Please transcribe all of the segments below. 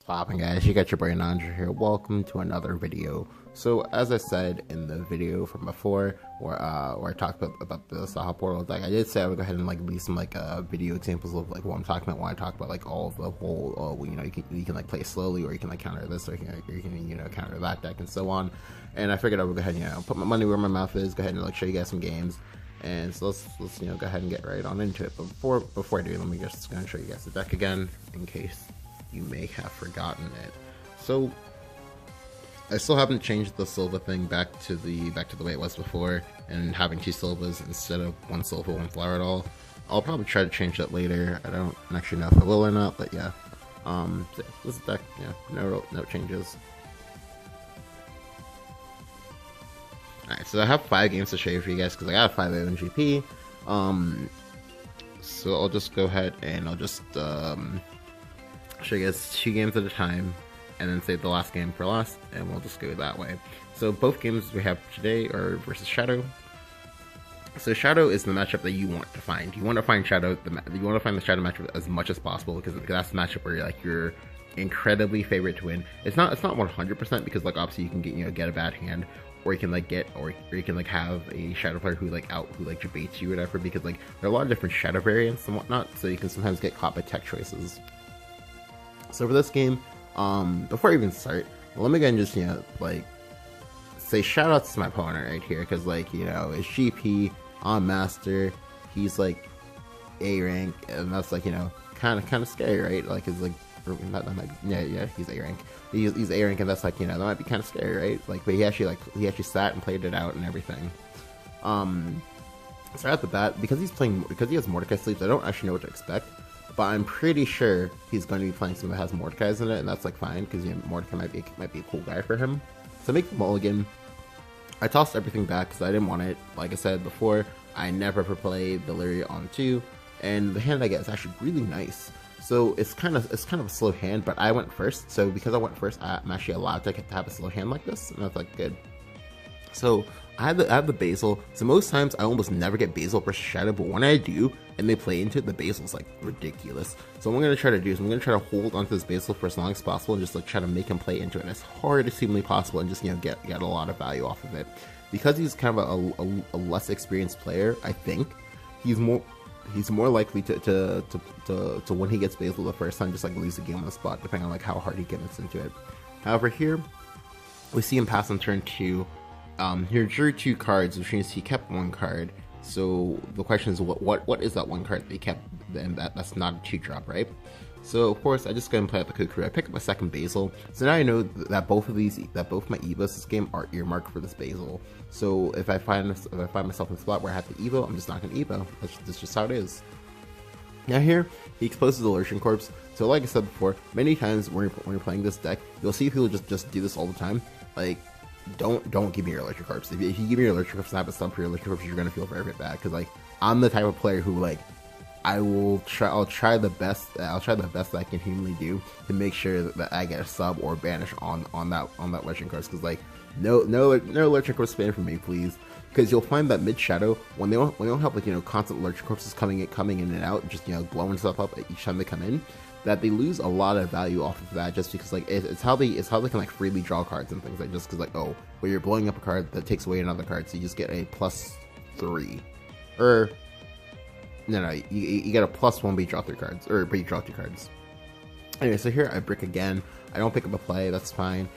Poppin' guys, you got your boy Nandra here. Welcome to another video. So as I said in the video from before, where I talked about the Saha portal deck, I did say I would go ahead and like leave some video examples of like what I'm talking about when I talk about like all of the whole you can like play slowly, or you can like counter this, or you can counter that deck and so on. And I figured I would go ahead and put my money where my mouth is, go ahead and like show you guys some games. And so let's go ahead and get right on into it. But before I do, let me just go and show you guys the deck again in case you may have forgotten it. So I still haven't changed the Silva thing back to the way it was before, and having 2 Silvas instead of 1 Silva, 1 flower at all. I'll probably try to change that later. I don't actually know if I will or not, but yeah. So this deck, no changes. Alright, so I have 5 games to show you for you guys because I got a 5-0 in GP. So I'll just go ahead and I'll just show you guys 2 games at a time, and then save the last game for last, and we'll just go that way. So both games we have today are versus Shadow. So Shadow is the matchup that you want to find. You want to find Shadow. You want to find the Shadow matchup as much as possible because that's the matchup where you're incredibly favorite to win. It's not 100% because like obviously you can get a bad hand, or you can like you can like have a Shadow player who debates you or whatever, because like there are a lot of different Shadow variants and whatnot, so you can sometimes get caught by tech choices. So for this game, before I even start, let me go and just say shout outs to my opponent right here, because it's GP on Master, he's like A rank, and that's kind of scary, right? Like it's like he's A rank. He's A rank, and that's that might be kind of scary, right? Like, but he actually sat and played it out and everything. So at the bat, because he has Mordecai sleeves, I don't actually know what to expect. But I'm pretty sure he's going to be playing something that has Mordecai's in it, and that's like fine, because Mordecai might be a cool guy for him. So make the mulligan. I tossed everything back because I didn't want it. Like I said before, I never ever played Valyria on 2, and the hand I get is actually really nice. So it's kind of a slow hand, but I went first. So because I went first, I'm actually allowed to have a slow hand like this, and that's like good. So I have the Basil. So most times I almost never get Basil versus Shadow, but when I do and they play into it, the Basil's like ridiculous. So what I'm gonna try to do is I'm gonna try to hold onto this Basil for as long as possible, and just like try to make him play into it as hard as humanly possible, and just get a lot of value off of it. Because he's kind of a less experienced player, I think he's more likely to when he gets Basil the first time, just like lose the game on the spot, depending on like how hard he gets into it. However, here we see him pass on turn 2. He drew 2 cards, which means he kept 1 card. So the question is, what is that 1 card that he kept? And that's not a 2-drop, right? So of course I just go and play out the Kukuru. I pick up my second Basil. So now I know that both my Evos this game are earmarked for this Basil. So if I find myself in a spot where I have to Evo, I'm just not gonna Evo. That's just how it is. Now here, he exposes the Lurching Corpse. So like I said before, many times when you're playing this deck, you'll see people just do this all the time. Like, don't give me your Electric Corpse. If you give me your Electric Corpse and I have a sub for your Electric Corpse, you're gonna feel very, very bad. Because like, I'm the type of player who I'll try the best that I can humanly do to make sure that I get a sub or banish on that Electric Corpse. Because like, no Electric Corpse ban for me, please. Because you'll find that mid Shadow, when they don't have constant Electric Corpses coming in and out, just blowing stuff up each time they come in, that they lose a lot of value off of that, just because like it's how they can like freely draw cards and things, like just because like, oh, well, you're blowing up a card that takes away another card, so you just get a +3, or no, you get a +1 but you draw 3 cards, or but you draw 2 cards. Anyway, so here I brick again. I don't pick up a play, that's fine.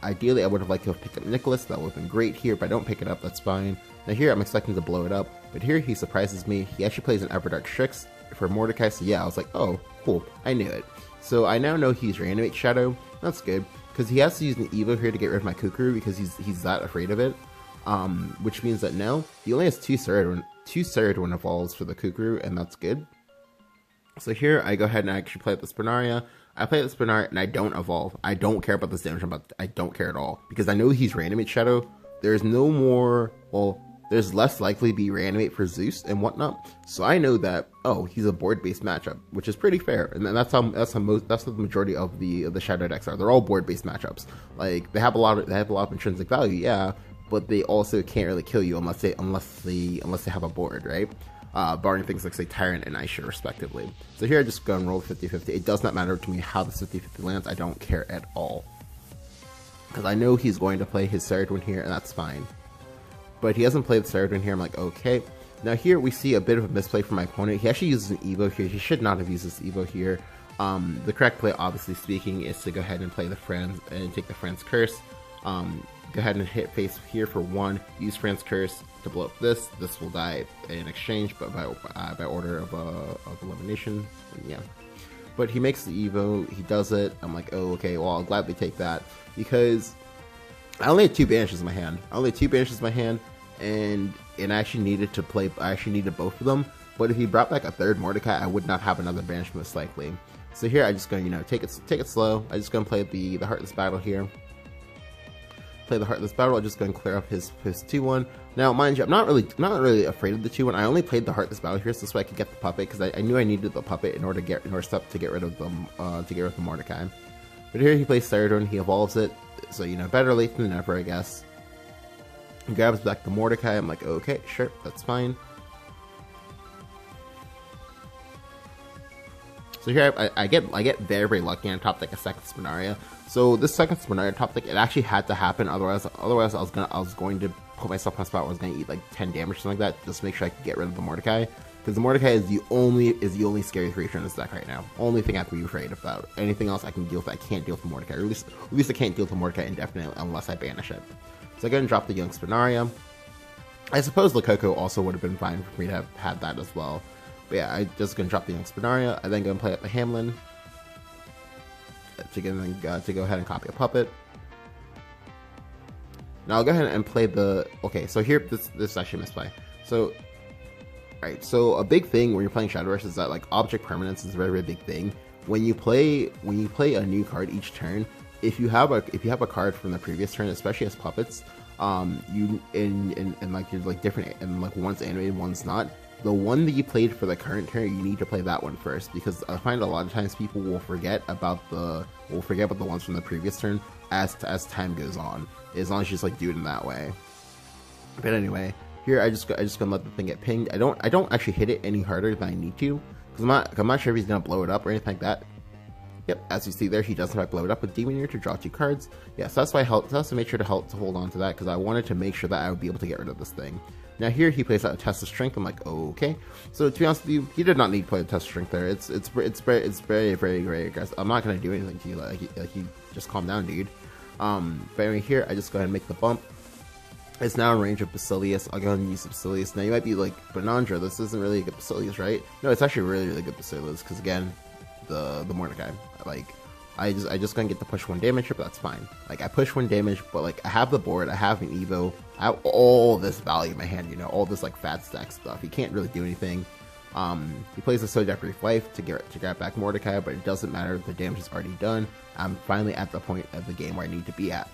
Ideally I would have liked to have picked up Nicholas, that would have been great here, but I don't pick it up, that's fine. Now here I'm expecting to blow it up, but here he surprises me. He actually plays an Everdark Strix for Mordecai, so yeah, I was like, oh, cool, I knew it. So I now know he's Reanimate Shadow. That's good, because he has to use an Evo here to get rid of my Kukuru, because he's that afraid of it. Which means that now he only has 2 Ceridwen evolves for the Kukuru, and that's good. So here I go ahead and I actually play the Spinaria. I play the Spinaria and I don't evolve. I don't care about this damage, I don't care at all, because I know he's Reanimate Shadow. There's no more, well, there's less likely to be Reanimate for Zeus and whatnot. So I know that, oh, he's a board-based matchup, which is pretty fair. And that's what the majority of the Shadow decks are. They're all board-based matchups. Like, they have a lot of intrinsic value, yeah, but they also can't really kill you unless they have a board, right? barring things like, say, Tyrant and Aisha, respectively. So here I just go and roll 50-50. It does not matter to me how the 50-50 lands. I don't care at all. Because I know he's going to play his Ceridwen here, and that's fine. But he hasn't played the Ceridwen here. I'm like, okay. Now here we see a bit of a misplay from my opponent. He actually uses an Evo here. He should not have used this Evo here. The correct play, obviously speaking, is to go ahead and play the Franz and take the Franz Curse. Go ahead and hit face here for 1. Use Franz Curse to blow up this. This will die in exchange, but by order of elimination. And yeah. But he makes the Evo. He does it. I'm like, oh, okay. Well, I'll gladly take that because I only had 2 banishes in my hand. And I actually needed to play. I actually needed both of them. But if he brought back a 3rd Mordecai, I would not have another banish most likely. So here I just gonna take it slow. I just gonna play the Heartless Battle here. Play the Heartless Battle. I'm just gonna clear up his 2-1. Now, mind you, I'm not really afraid of the 2-1. I only played the Heartless Battle here so this way I could get the puppet because I knew I needed the puppet in order to get rid of the Mordecai. But here he plays Ceridwen. He evolves it. So better late than never, I guess. He grabs back the Mordecai. I'm like, okay, sure, that's fine. So here I get very, very lucky and I top deck a 2nd Spinaria. So this 2nd Spinaria top deck, it actually had to happen. Otherwise I was going to put myself in a spot where I was going to eat like 10 damage or something like that, just to make sure I could get rid of the Mordecai. Because the Mordecai is the only scary creature in this deck right now. Only thing I have to be afraid about. Anything else I can deal with, I can't deal with the Mordecai. Or at least I can't deal with the Mordecai indefinitely unless I banish it. So I go and drop the young Spinaria. I suppose Lococo also would have been fine for me to have had that as well. But yeah, I just gonna drop the young Spinaria. I then go and play up the Hamlin to go ahead and copy a puppet. Now I'll go ahead and play the. Okay, so here this is actually a misplay. So, alright, so a big thing when you're playing Shadowrush is that like object permanence is a very, very big thing. When you play a new card each turn, if you have a card from the previous turn, especially as puppets, you in like you're like different and like one's animated, one's not. The one that you played for the current turn, you need to play that one first because I find a lot of times people will forget about the ones from the previous turn as time goes on. As long as you just like do it in that way. But anyway, here I just gonna let the thing get pinged. I don't actually hit it any harder than I need to because I'm not sure if he's gonna blow it up or anything like that. Yep, as you see there, he does in fact blow it up with Demon Ear to draw 2 cards. Yeah, so that's why that's to make sure to hold on to that because I wanted to make sure that I would be able to get rid of this thing. Now here he plays out a test of strength. I'm like, oh, okay. So to be honest with you, he did not need to play a test of strength there. It's very, very, very aggressive. I'm not gonna do anything to you. Like you just calm down, dude. But anyway, here I just go ahead and make the bump. It's now in range of Basilius. I'll go ahead and use Basilius. Now you might be like, Benandra, this isn't really a good Basilius, right? No, it's actually really, really good Basilius because again, the Mordecai. Like, I just gonna get the push 1 damage here, but that's fine. Like, I push 1 damage, but like, I have the board, I have an Evo, I have all this value in my hand, all this like fat stack stuff. He can't really do anything. He plays a Souljack Brief Life to get back Mordecai, but it doesn't matter, the damage is already done. I'm finally at the point of the game where I need to be at.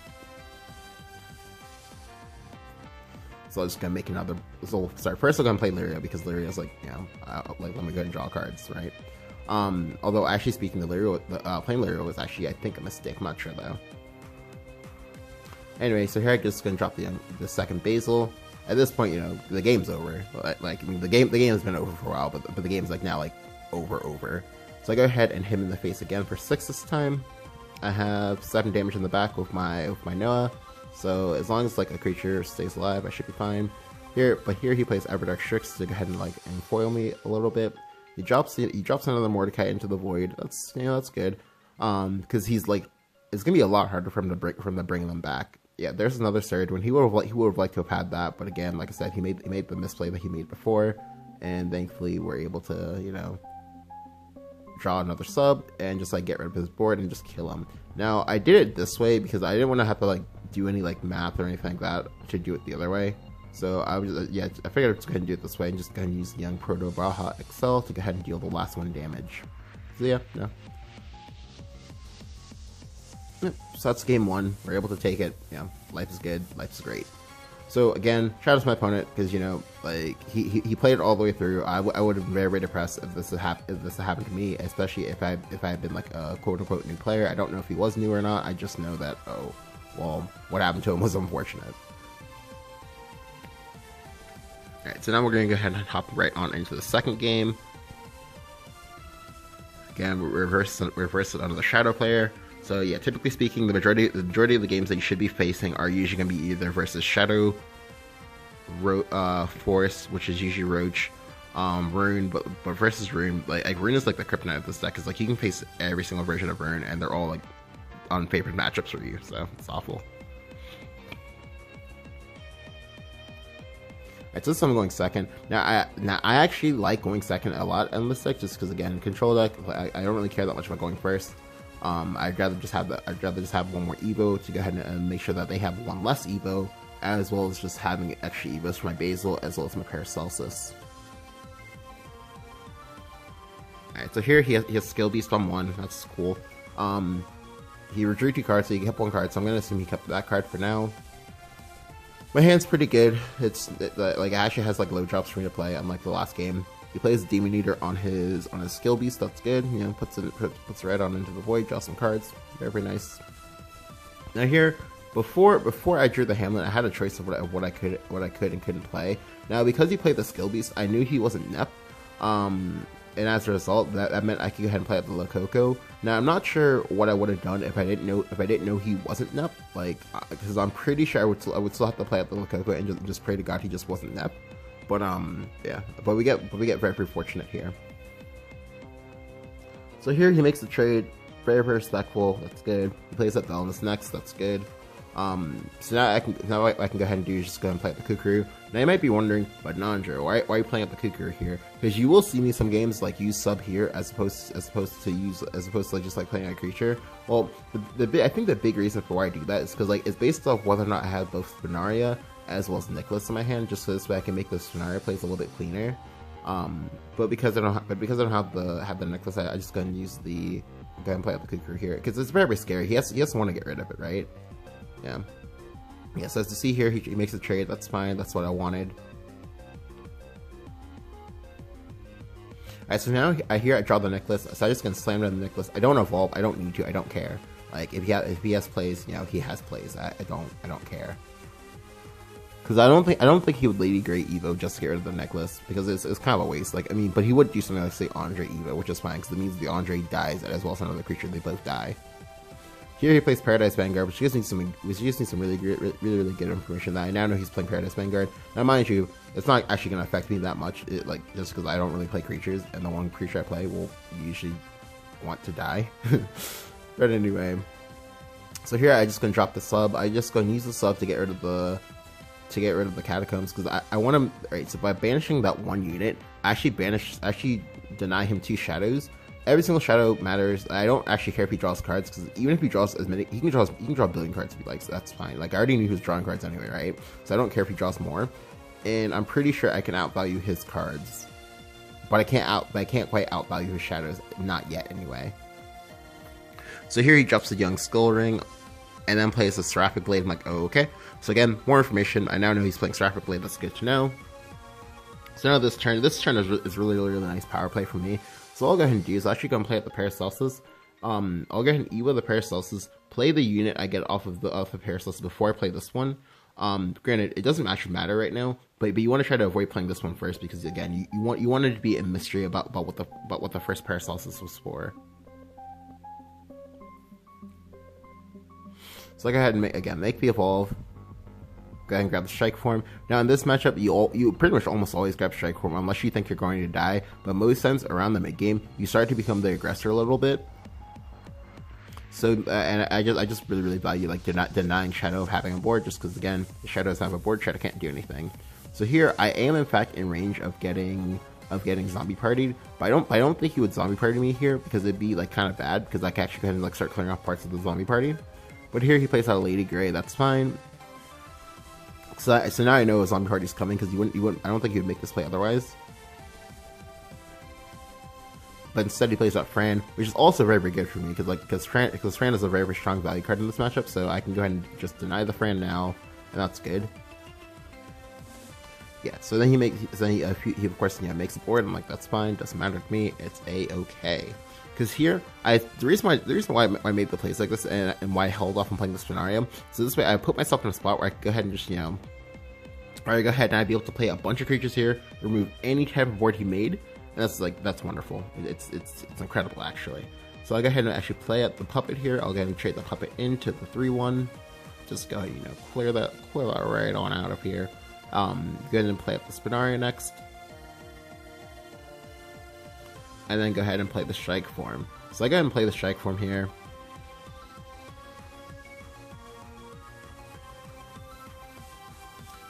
So I'm just gonna make another. So sorry, first I'm gonna play Lyria because Lyria is like, like let me go ahead and draw cards, right? Although actually speaking, playing Lyria was actually I think a mistake. I'm not sure though. Anyway, so here I'm just gonna drop the 2nd Basil. At this point, the game's over. Like I mean, the game has been over for a while, but the game's like now like over. So I go ahead and hit him in the face again for 6 this time. I have 7 damage in the back with my Noah. So as long as like a creature stays alive, I should be fine. Here he plays Everdark Strix to go ahead and like foil me a little bit. He drops another Mordecai into the void. That's that's good. Because he's like, it's gonna be a lot harder for him to bring them back. Yeah, there's another Ceridwen. He would have liked to have had that, but again, like I said, he made the misplay that he made before, and thankfully we're able to draw another sub and just like get rid of his board and just kill him. Now I did it this way because I didn't want to have to like do any like math or anything like that to do it the other way. So I was I figured I'd just go ahead and do it this way and just go ahead and use the young Proto Baja Excel to go ahead and deal the last 1 damage. So yeah, no. Yep, so that's game 1. We're able to take it. Yeah, life is good. Life is great. So again, shout out to my opponent because like he played it all the way through. I would have been very, very depressed if this had happened to me, especially if I had been like a quote unquote new player. I don't know if he was new or not. I just know that well, what happened to him was unfortunate. Alright, so now we're going to go ahead and hop right on into the second game. Again, we reverse it onto the Shadow player. So yeah, typically speaking, the majority of the games that you should be facing are usually going to be either versus Shadow, Force, which is usually Roach, Rune, but versus Rune, like Rune is like the kryptonite of this deck, because like you can face every single version of Rune, and they're all like unfavored matchups for you, so it's awful. Alright, so this time I'm going second. Now I actually like going second a lot in this deck, just because again, control deck, I don't really care that much about going first. I'd rather just have one more Evo to go ahead and make sure that they have one less Evo, as well as just having extra Evos for my Basil as well as my Paracelsus. Alright, so here he has Skill Beast on 1, that's cool. He withdrew 2 cards, so he kept 1 card, so I'm gonna assume he kept that card for now. My hand's pretty good. Like, it actually has like low drops for me to play, unlike the last game. He plays Demon Eater on his Skill Beast, that's good. You know, puts it right on into the void, draws some cards. Very, very nice. Now here, before I drew the Hamlet, I had a choice of what I could and couldn't play. Now because he played the Skill Beast, I knew he wasn't Nep. And as a result, that meant I could go ahead and play out the Lococo. Now I'm not sure what I would have done if I didn't know he wasn't Nep, like because I'm pretty sure I would still have to play out the Lococo and just pray to God he just wasn't Nep. But yeah, but we get very, very fortunate here. So here he makes the trade, very, very respectful. That's good. He plays up Elvis next. That's good. So now I can go ahead and just go ahead and play up the Kukuru. Now you might be wondering, but Nandro, why are you playing up the Kukuru here? Because you will see me some games like use sub here as opposed to just like playing a creature. Well, I think the big reason for why I do that is because like it's based off whether or not I have both Spinaria as well as Nicholas in my hand, just so this way I can make the Spinaria plays a little bit cleaner. But because I don't have the Nicholas, I just go and go and play up the Kukuru here because it's very, very scary. He has to want to get rid of it, right? Yeah, so as to see here, he makes a trade. That's fine. That's what I wanted. Alright, so now I draw the Necklace, so I'm just gonna slam down the Necklace. I don't evolve. I don't need to. I don't care. Like if he has plays, you know, he has plays. I don't care. Because I don't think he would Lady Grey Evo just to get rid of the Necklace, because it's kind of a waste. Like I mean, but he would do something like say Andre Evo, which is fine because it means the Andre dies as well as another creature. They both die. Here he plays Paradise Vanguard, which just needs some really good information that I now know he's playing Paradise Vanguard. Now, mind you, it's not actually going to affect me that much, just because I don't really play creatures, and the one creature I play will usually want to die. But anyway, so here I just going to drop the sub. I just going to use the sub to get rid of the Catacombs, because I want him. Right, so by banishing that one unit, I actually deny him 2 shadows. Every single shadow matters. I don't actually care if he draws cards, because even if he draws as many, he can draw a billion cards if he likes. So that's fine. Like I already knew he was drawing cards anyway, right? So I don't care if he draws more. And I'm pretty sure I can outvalue his cards, but I can't quite outvalue his shadows. Not yet, anyway. So here he drops the Young Skull Ring, and then plays the Seraphic Blade. I'm like, oh, okay. So again, more information. I now know he's playing Seraphic Blade. That's good to know. So now this turn is really nice power play for me. So all I'll go ahead and do is actually go and play up the Paracelsus. I'll go ahead and Evo the Paracelsus, play the unit I get off of the Paracelsus before I play this one. Granted, it doesn't actually matter right now, but you want to try to avoid playing this one first, because again, you want it to be a mystery about what the first Paracelsus was for. So go ahead and make the evolve. Go ahead and grab the Strike Form. Now in this matchup, you pretty much almost always grab Strike Form unless you think you're going to die. But most times around the mid game, you start to become the aggressor a little bit. So and I just really value like denying Shadow of having a board, just because again, the Shadow doesn't have a board. Shadow can't do anything. So here I am in fact in range of getting zombie partied, but I don't think he would zombie party me here, because it'd be like kind of bad, because I can actually go ahead and like start clearing off parts of the zombie party. But here he plays out a Lady Grey. That's fine. So now I know a zombie party's coming, because I don't think he would make this play otherwise. But instead he plays out Fran, which is also very, very good for me, because Fran is a very, very strong value card in this matchup, so I can go ahead and just deny the Fran now, and that's good. Yeah, so then he of course makes the board. I'm like, that's fine, doesn't matter to me, it's a-okay. Because here, the reason why I made the plays like this, and why I held off on playing the Spinaria, so this way I put myself in a spot where I can go ahead and just, Alright, go ahead and I'd be able to play a bunch of creatures here, remove any type of board he made, and that's wonderful. It's incredible actually. So I'll go ahead and actually play at the puppet here. I'll go ahead and trade the puppet into the 3/1. Just go ahead, clear that right on out of here. Go ahead and play up the Spinaria next. And then go ahead and play the strike form. So I go ahead and play the strike form here.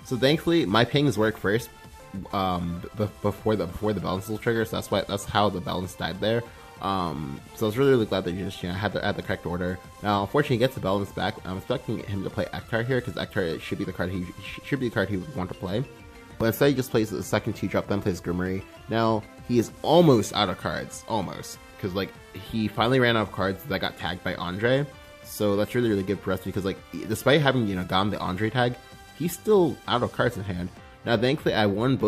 So thankfully, my pings work first before the balance will trigger. So that's how the balance died there. So I was really glad that you just had the correct order. Now, unfortunately, he gets the balance back. I'm expecting him to play Ektar here because Ektar should be the card he would want to play. But instead, he just plays the second 2-drop, then plays Grimoire. Now he is almost out of cards, almost, because like he finally ran out of cards that got tagged by Andre. So that's really good for us because like despite having gotten the Andre tag, he's still out of cards in hand. Now, thankfully, I won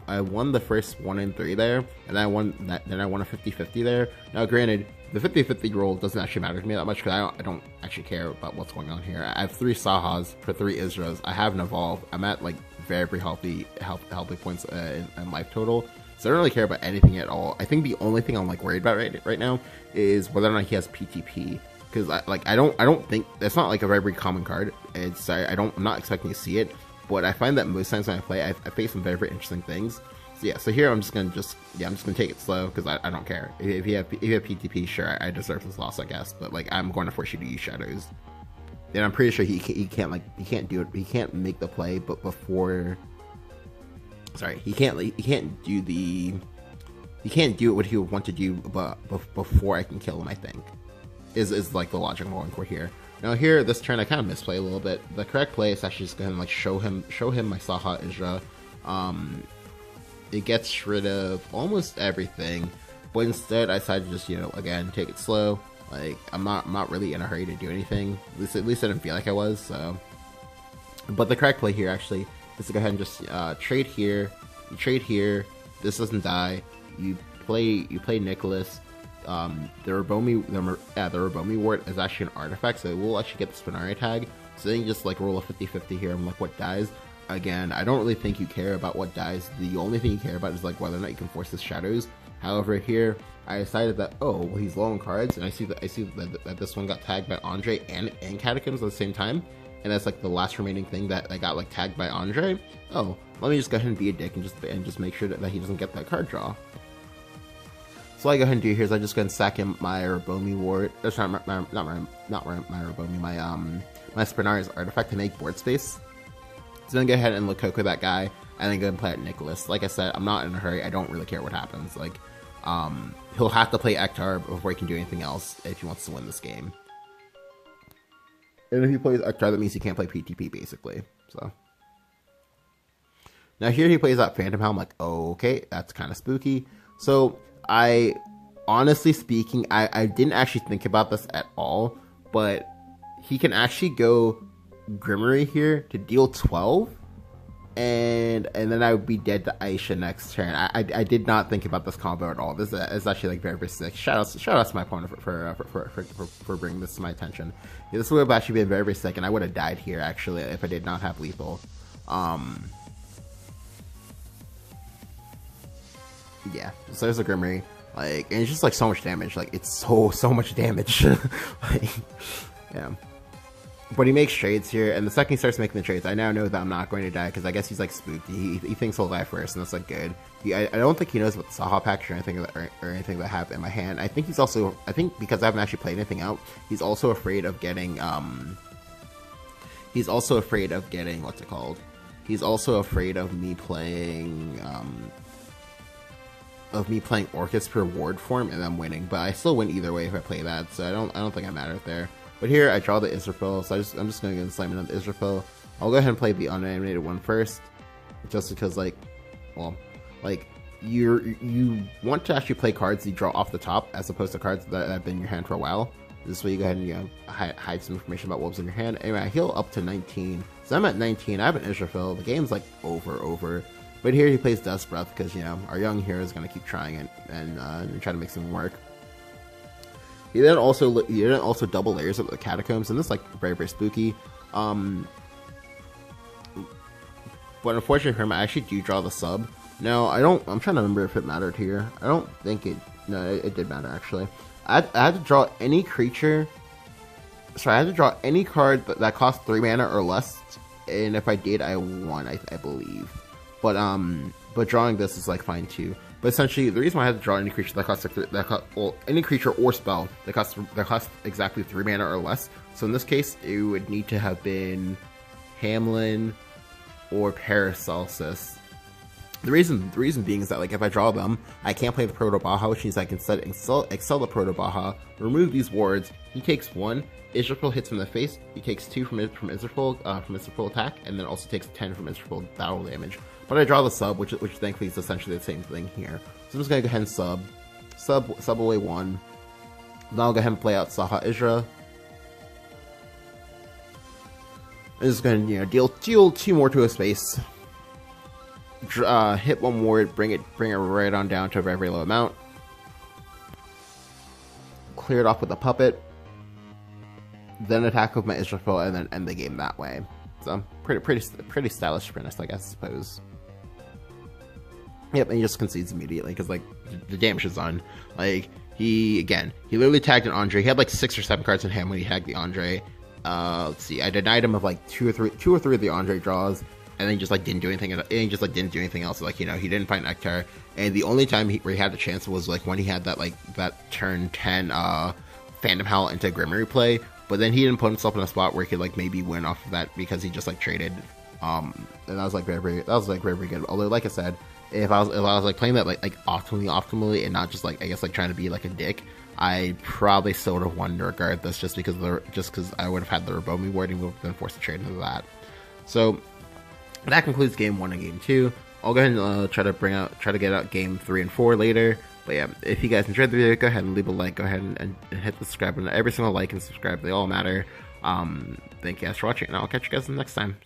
I won the first 1 and 3 there, and then I won a 50-50 there. Now, granted, the 50-50 roll doesn't actually matter to me that much because I don't actually care about what's going on here. I have 3 Sahas for 3 Isras. I have an Evolve. I'm at like very healthy points in life total, so I don't really care about anything at all. I think the only thing I'm like worried about right now is whether or not he has PTP. Because I don't think that's not like a very common card. I'm not expecting to see it. But I find that most times when I play, I face some very interesting things. So yeah, so here I'm just gonna take it slow because I don't care. If you have PTP, sure, I deserve this loss, I guess. But like I'm going to force you to use shadows. And I'm pretty sure he can't do it. He can't make the play, but before. Sorry, he can't do what he would want to do, but before I can kill him, I think. Is like the logic I'm going for here. Now here, this turn I kind of misplay a little bit. The correct play is actually just going to like show him my Saha Isra. It gets rid of almost everything, but instead I decided to just again take it slow. Like I'm not really in a hurry to do anything. At least I didn't feel like I was. So, but the correct play here actually is to go ahead and just trade here. You trade here. This doesn't die. You play Nicholas. The Rabomi ward is actually an artifact, so it will actually get the Spinaria tag. So then you just like roll a 50-50 here and like what dies. Again, I don't really think you care about what dies. The only thing you care about is like whether or not you can force his shadows. However, here I decided that he's low on cards, and I see that this one got tagged by Andre and Catacombs at the same time, and that's like the last remaining thing that I got like tagged by Andre. Oh, let me just go ahead and be a dick and just make sure that he doesn't get that card draw. So what I go ahead and do here is I just go and sack him my Rabomi ward. That's not my Rabomi, my Spinaria's artifact to make board space. So then go ahead and Lococo that guy, and then go and play at Nicholas. Like I said, I'm not in a hurry. I don't really care what happens. Like, he'll have to play Ektar before he can do anything else if he wants to win this game. And if he plays Ektar, that means he can't play PTP basically. So now here he plays that Phantom Helm. Like, okay, that's kind of spooky. So honestly speaking, I didn't actually think about this at all, but he can actually go Grimoire here to deal 12, and then I would be dead to Aisha next turn. I did not think about this combo at all. This is actually like very sick. Shout out to my opponent for bringing this to my attention. Yeah, this would have actually been very sick, and I would have died here actually if I did not have lethal. Yeah, so there's a Grimoire, like, and it's just like so much damage. Like it's so much damage. Like, yeah. But he makes trades here, and the second he starts making the trades, I now know that I'm not going to die because I guess he's like spooked. He thinks he'll die first, and that's like good. I don't think he knows about the Saha pack or anything that I have in my hand. I think because I haven't actually played anything out, he's also afraid of getting what's it called? He's also afraid of me playing Orcus per ward form and then winning, but I still win either way if I play that, so I don't think I matter there. But here I draw the Israfil, so I'm just going to slam in on the Israfil. I'll go ahead and play the unanimated one first, just because you want to actually play cards you draw off the top as opposed to cards that have been in your hand for a while. This way you go ahead and hide some information about what was in your hand. Anyway, I heal up to 19, so I'm at 19. I have an Israfil. The game's like over. But here he plays Dust Breath because our young hero is going to keep trying it and try to make something work. He then also double layers up the Catacombs, and this is like very spooky. But unfortunately for him, I actually do draw the sub. Now, I'm trying to remember if it mattered here. I don't think it, no, it did matter actually. I had to draw any creature, so I had to draw any card that cost 3 mana or less, and if I did, I won, I believe. But drawing this is like fine too. But essentially, the reason why I had to draw any creature that costs any creature or spell that costs exactly 3 mana or less. So in this case, it would need to have been Hamlin or Paracelsus. The reason being is that like if I draw them, I can't play the Proto Baja, which means I can excel the Proto Baja, remove these wards. He takes 1. Israfil hits him in the face. He takes 2 from Israfil attack, and then also takes 10 from Israfil battle damage. But I draw the sub, which thankfully is essentially the same thing here. So I'm just gonna go ahead and sub away 1. Then I'll go ahead and play out Saha Isra. I'm just gonna deal 2 more to a space. Hit 1 ward, bring it right on down to a very low amount. Clear it off with a puppet. Then attack with my Israfil, and then end the game that way. So pretty stylish Prince, I suppose. Yep, and he just concedes immediately because like the damage is done. Like he literally tagged an Andre. He had like 6 or 7 cards in hand when he tagged the Andre. Let's see, I denied him of like 2 or 3 of the Andre draws, and then he just like didn't do anything. And he just like didn't do anything else. Like he didn't find Nectar, and the only time where he had the chance was like when he had that turn 10 Phantom Howl into Grimoire play. But then he didn't put himself in a spot where he could like maybe win off of that because he just like traded. And that was like very good. Although like I said, if I was like playing that like optimally and not just like I guess like trying to be like a dick, I probably still would have won regardless just because I would have had the Rabomi ward and would have been forced to trade into that. So that concludes game 1 and game 2. I'll go ahead and try to get out game 3 and 4 later. But yeah, if you guys enjoyed the video, go ahead and leave a like. Go ahead and hit the subscribe button. Every single like and subscribe, they all matter. Thank you guys for watching, and I'll catch you guys next time.